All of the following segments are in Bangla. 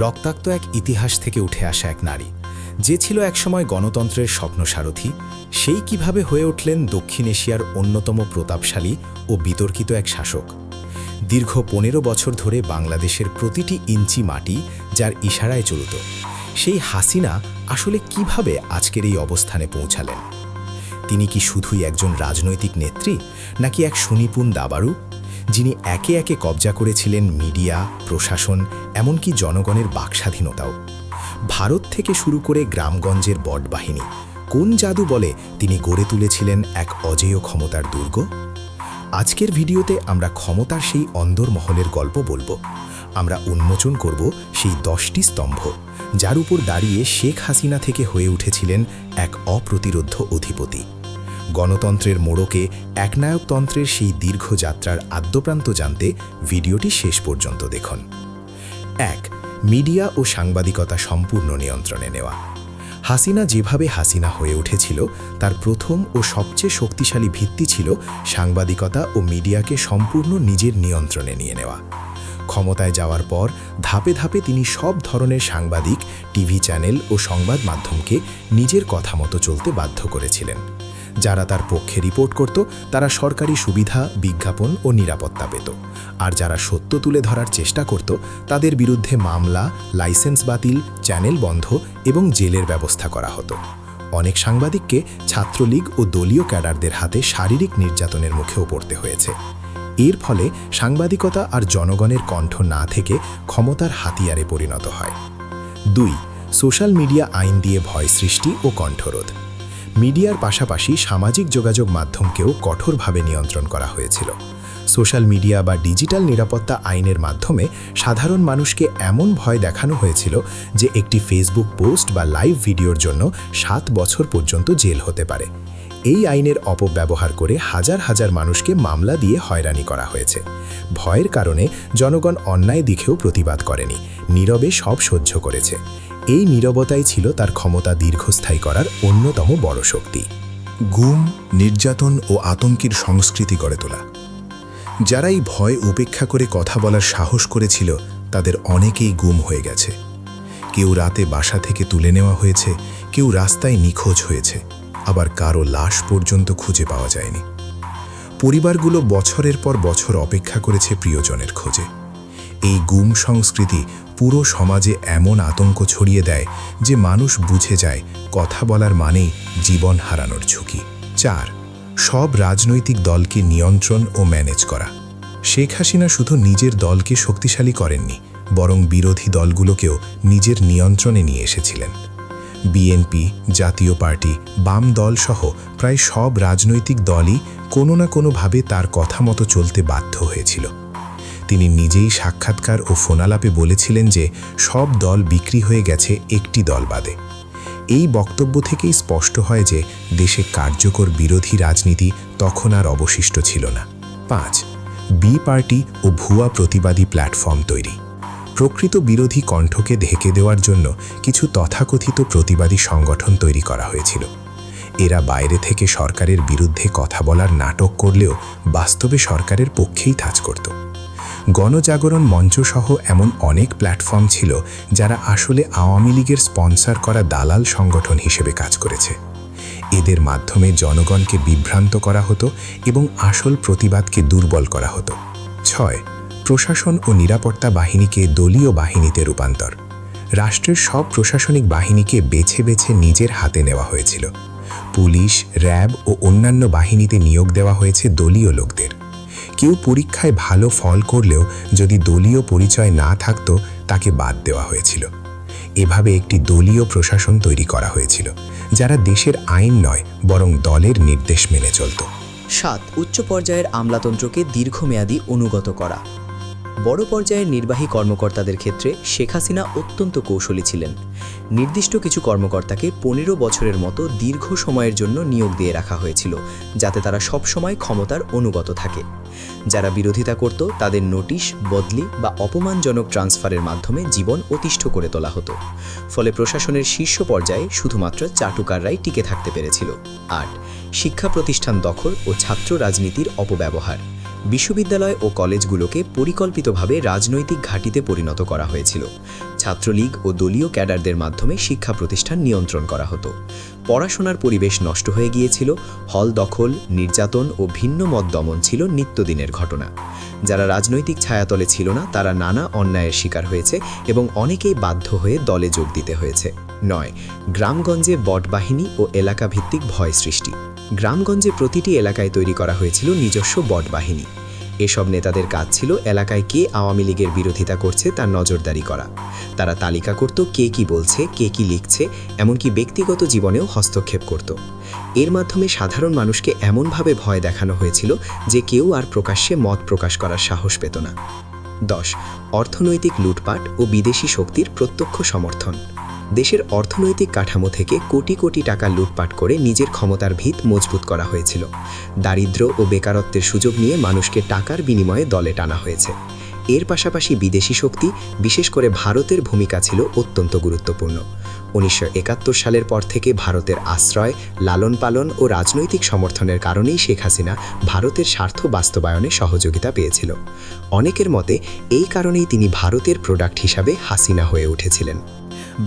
রক্তাক্ত এক ইতিহাস থেকে উঠে আসা এক নারী, যে ছিল একসময় গণতন্ত্রের স্বপ্নসারথী, সেই কিভাবে হয়ে উঠলেন দক্ষিণ এশিয়ার অন্যতম প্রতাপশালী ও বিতর্কিত এক শাসক। দীর্ঘ ১৫ বছর ধরে বাংলাদেশের প্রতিটি ইঞ্চি মাটি যার ইশারায় চলত, সেই হাসিনা আসলে কিভাবে আজকের এই অবস্থানে পৌঁছালেন? তিনি কি শুধুই একজন রাজনৈতিক নেত্রী, নাকি এক সুনিপুণ দাবাড়ু, যিনি একে একে কবজা করেছিলেন মিডিয়া, প্রশাসন, এমনকি জনগণের বাকস্বাধীনতাও? ভারত থেকে শুরু করে গ্রামগঞ্জের বটবাহিনী, কোন জাদু বলে তিনি গড়ে তুলেছিলেন এক অজেয় ক্ষমতার দুর্গ? আজকের ভিডিওতে আমরা ক্ষমতার সেই অন্দরমহলের গল্প বলবো। আমরা উন্মোচন করব সেই 10টি স্তম্ভ, যার উপর দাঁড়িয়ে শেখ হাসিনা থেকে হয়ে উঠেছিলেন এক অপ্রতিরোধ্য অধিপতি। গণতন্ত্রের মোড়কে একনায়কতন্ত্রের সেই দীর্ঘ যাত্রার আদ্যপ্রান্ত জানতে ভিডিওটি শেষ পর্যন্ত দেখুন। ১. মিডিয়া ও সাংবাদিকতা সম্পূর্ণ নিয়ন্ত্রণে নেওয়া। হাসিনা যেভাবে হাসিনা হয়ে উঠেছিল, তার প্রথম ও সবচেয়ে শক্তিশালী ভিত্তি ছিল সাংবাদিকতা ও মিডিয়াকে সম্পূর্ণ নিজের নিয়ন্ত্রণে নিয়ে নেওয়া। ক্ষমতায় যাওয়ার পর ধাপে ধাপে তিনি সব ধরনের সাংবাদিক, টিভি চ্যানেল ও সংবাদ মাধ্যমকে নিজের কথা মতো চলতে বাধ্য করেছিলেন। যারা তার পক্ষে রিপোর্ট করত, তারা সরকারি সুবিধা, বিজ্ঞাপন ও নিরাপত্তা পেত, আর যারা সত্য তুলে ধরার চেষ্টা করত, তাদের বিরুদ্ধে মামলা, লাইসেন্স বাতিল, চ্যানেল বন্ধ এবং জেলের ব্যবস্থা করা হতো। অনেক সাংবাদিককে ছাত্রলীগ ও দলীয় ক্যাডারদের হাতে শারীরিক নির্যাতনের মুখেও পড়তে হয়েছে। এর ফলে সাংবাদিকতা আর জনগণের কণ্ঠ না থেকে ক্ষমতার হাতিয়ারে পরিণত হয়। ২. সোশ্যাল মিডিয়া আইন দিয়ে ভয় সৃষ্টি ও কণ্ঠরোধ। মিডিয়ার পাশাপাশি সামাজিক যোগাযোগ মাধ্যমকেও কঠোরভাবে নিয়ন্ত্রণ করা হয়েছিল। সোশ্যাল মিডিয়া বা ডিজিটাল নিরাপত্তা আইনের মাধ্যমে সাধারণ মানুষকে এমন ভয় দেখানো হয়েছিল যে একটি ফেসবুক পোস্ট বা লাইভ ভিডিওর জন্য 7 বছর পর্যন্ত জেল হতে পারে। এই আইনের অপব্যবহার করে হাজার হাজার মানুষকে মামলা দিয়ে হয়রানি করা হয়েছে। ভয়ের কারণে জনগণ অন্যায় দিকেও প্রতিবাদ করেনি, নীরবে সব সহ্য করেছে। এই নীরবতাই ছিল তার ক্ষমতা দীর্ঘস্থায়ী করার অন্যতম বড় শক্তি। গুম, নির্যাতন ও আতঙ্কের সংস্কৃতি গড়ে তোলা। যারা এই ভয় উপেক্ষা করে কথা বলার সাহস করেছিল, তাদের অনেকেই গুম হয়ে গেছে। কেউ রাতে বাসা থেকে তুলে নেওয়া হয়েছে, কেউ রাস্তায় নিখোঁজ হয়েছে, আবার কারো লাশ পর্যন্ত খুঁজে পাওয়া যায়নি। পরিবারগুলো বছরের পর বছর অপেক্ষা করেছে প্রিয়জনের খোঁজে। এই গুম সংস্কৃতি পুরো সমাজে এমন আতঙ্ক ছড়িয়ে দেয় যে মানুষ বুঝে যায় কথা বলার মানেই জীবন হারানোর ঝুঁকি। ৪. সব রাজনৈতিক দলকে নিয়ন্ত্রণ ও ম্যানেজ করা। শেখ হাসিনা শুধু নিজের দলকে শক্তিশালী করেননি, বরং বিরোধী দলগুলোকেও নিজের নিয়ন্ত্রণে নিয়ে এসেছিলেন। বিএনপি, জাতীয় পার্টি, বাম দল সহ প্রায় সব রাজনৈতিক দলই কোনো না কোনোভাবে তার কথা মতো চলতে বাধ্য হয়েছিল। তিনি নিজেই সাক্ষাৎকার ও ফোনালাপে বলেছিলেন যে সব দল বিক্রি হয়ে গেছে, একটি দল বাদে। এই বক্তব্য থেকেই স্পষ্ট হয় যে দেশে কার্যকর বিরোধী রাজনীতি তখন আর অবশিষ্ট ছিল না। ৫. বি পার্টি ও ভুয়া প্রতিবাদী প্ল্যাটফর্ম তৈরি। প্রকৃত বিরোধী কণ্ঠকে ঢেকে দেওয়ার জন্য কিছু তথাকথিত প্রতিবাদী সংগঠন তৈরি করা হয়েছিল। এরা বাইরে থেকে সরকারের বিরুদ্ধে কথা বলার নাটক করলেও বাস্তবে সরকারের পক্ষেই কাজ করত। গণজাগরণ মঞ্চ সহ এমন অনেক প্ল্যাটফর্ম ছিল যারা আসলে আওয়ামী লীগের স্পন্সর করা দালাল সংগঠন হিসেবে কাজ করেছে। এদের মাধ্যমে জনগণকে বিভ্রান্ত করা হতো এবং আসল প্রতিবাদকে দুর্বল করা হতো। ৬. প্রশাসন ও নিরাপত্তা বাহিনীকে দলীয় বাহিনীতে রূপান্তর। রাষ্ট্রের সব প্রশাসনিক বাহিনীকে বেছে বেছে নিজের হাতে নেওয়া হয়েছিল। পুলিশ, র্যাব ও অন্যান্য বাহিনীতে নিয়োগ দেওয়া হয়েছে দলীয় লোকদের। কেউ পরীক্ষায় ভালো ফল করলেও যদি দলীয় পরিচয় না থাকত, তাকে বাদ দেওয়া হয়েছিল। এভাবে একটি দলীয় প্রশাসন তৈরি করা হয়েছিল, যারা দেশের আইন নয় বরং দলের নির্দেশ মেনে চলত। ৭. উচ্চ পর্যায়ের আমলাতন্ত্রকে দীর্ঘমেয়াদী অনুগত করা। বড় পর্যায়ের নির্বাহী কর্মকর্তাদের ক্ষেত্রে শেখ হাসিনা অত্যন্ত কৌশলী ছিলেন। নির্দিষ্ট কিছু কর্মকর্তাকে ১৫ বছরের মতো দীর্ঘ সময়ের জন্য নিয়োগ দিয়ে রাখা হয়েছিল, যাতে তারা সবসময় ক্ষমতার অনুগত থাকে। যারা বিরোধিতা করত, তাদের নোটিশ, বদলি বা অপমানজনক ট্রান্সফারের মাধ্যমে জীবন অতিষ্ঠ করে তোলা হতো। ফলে প্রশাসনের শীর্ষ পর্যায়ে শুধুমাত্র চাটুকাররাই টিকে থাকতে পেরেছিল। ৮. শিক্ষা প্রতিষ্ঠান দখল ও ছাত্র রাজনীতির অপব্যবহার। বিশ্ববিদ্যালয় ও কলেজগুলোকে পরিকল্পিতভাবে রাজনৈতিক ঘাঁটিতে পরিণত করা হয়েছিল। ছাত্রলীগ ও দলীয় ক্যাডারদের মাধ্যমে শিক্ষা প্রতিষ্ঠান নিয়ন্ত্রণ করা হতো। পড়াশোনার পরিবেশ নষ্ট হয়ে গিয়েছিল, হল দখল, নির্যাতন ও ভিন্ন মত দমন ছিল নিত্যদিনের ঘটনা। যারা রাজনৈতিক ছায়াতলে ছিল না তারা নানা অন্যায়ের শিকার হয়েছে এবং অনেকেই বাধ্য হয়ে দলে যোগ দিতে হয়েছে। 9. গ্রামগঞ্জে বটবাহিনী ও এলাকাভিত্তিক ভয় সৃষ্টি। গ্রামগঞ্জে প্রতিটি এলাকায় তৈরি করা হয়েছিল নিজস্ব বটবাহিনী। এসব নেতাদের কাজ ছিল এলাকায় কে আওয়ামী লীগের বিরোধিতা করছে তার নজরদারি করা। তারা তালিকা করত কে কি বলছে, কে কি লিখছে, এমনকি ব্যক্তিগত জীবনেও হস্তক্ষেপ করত। এর মাধ্যমে সাধারণ মানুষকে এমনভাবে ভয় দেখানো হয়েছিল যে কেউ আর প্রকাশ্যে মত প্রকাশ করার সাহস পেত না। 10. অর্থনৈতিক লুটপাট ও বিদেশি শক্তির প্রত্যক্ষ সমর্থন। দেশের অর্থনৈতিক কাঠামো থেকে কোটি কোটি টাকা লুটপাট করে নিজের ক্ষমতার ভিত মজবুত করা হয়েছিল। দারিদ্র্য ও বেকারত্বের সুযোগ নিয়ে মানুষকে টাকার বিনিময়ে দলে টানা হয়েছে। এর পাশাপাশি বিদেশি শক্তি, বিশেষ করে ভারতের ভূমিকা ছিল অত্যন্ত গুরুত্বপূর্ণ। 1971 সালের পর থেকে ভারতের আশ্রয়, লালন পালন ও রাজনৈতিক সমর্থনের কারণেই শেখ হাসিনা ভারতের স্বার্থ বাস্তবায়নে সহযোগিতা পেয়েছিল। অনেকের মতে এই কারণেই তিনি ভারতের প্রোডাক্ট হিসাবে হাসিনা হয়ে উঠেছিলেন।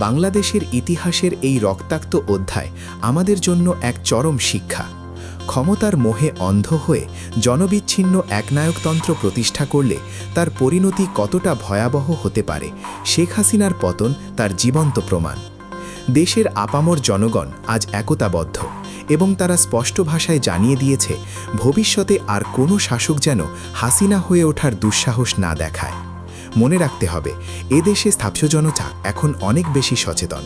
বাংলাদেশের ইতিহাসের এই রক্তাক্ত অধ্যায় আমাদের জন্য এক চরম শিক্ষা। ক্ষমতার মোহে অন্ধ হয়ে জনবিচ্ছিন্ন একনায়কতন্ত্র প্রতিষ্ঠা করলে তার পরিণতি কতটা ভয়াবহ হতে পারে, শেখ হাসিনার পতন তার জীবন্ত প্রমাণ। দেশের আপামর জনগণ আজ একতাবদ্ধ এবং তারা স্পষ্ট ভাষায় জানিয়ে দিয়েছে ভবিষ্যতে আর কোনো শাসক যেন হাসিনা হয়ে ওঠার দুঃসাহস না দেখায়। মনে রাখতে হবে, এদেশে স্থানীয় জনতা এখন অনেক বেশি সচেতন।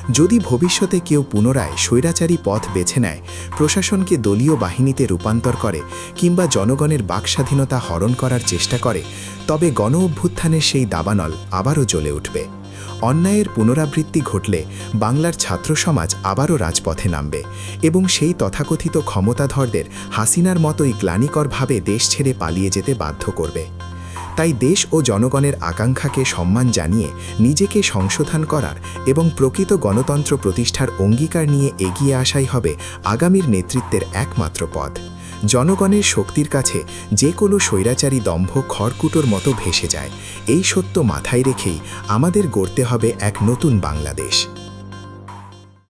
যদি ভবিষ্যতে কেউ পুনরায় স্বৈরাচারী পথ বেছে নেয়, প্রশাসনকে দলীয় বাহিনীতে রূপান্তর করে কিংবা জনগণের বাকস্বাধীনতা হরণ করার চেষ্টা করে, তবে গণ অভ্যুত্থানের সেই দাবানল আবারও জ্বলে উঠবে। অন্যায়ের পুনরাবৃত্তি ঘটলে বাংলার ছাত্র সমাজ আবারও রাজপথে নামবে এবং সেই তথাকথিত ক্ষমতাধরদের হাসিনার মতোই গ্লানিকরভাবে দেশ ছেড়ে পালিয়ে যেতে বাধ্য করবে। তাই দেশ ও জনগণের আকাঙ্ক্ষাকে সম্মান জানিয়ে নিজেকে সংশোধন করার এবং প্রকৃত গণতন্ত্র প্রতিষ্ঠার অঙ্গীকার নিয়ে এগিয়ে আসাই হবে আগামীর নেতৃত্বের একমাত্র পথ। জনগণের শক্তির কাছে যে কোনো স্বৈরাচারী দম্ভ খড়কুটোর মতো ভেসে যায়। এই সত্য মাথায় রেখেই আমাদের গড়তে হবে এক নতুন বাংলাদেশ।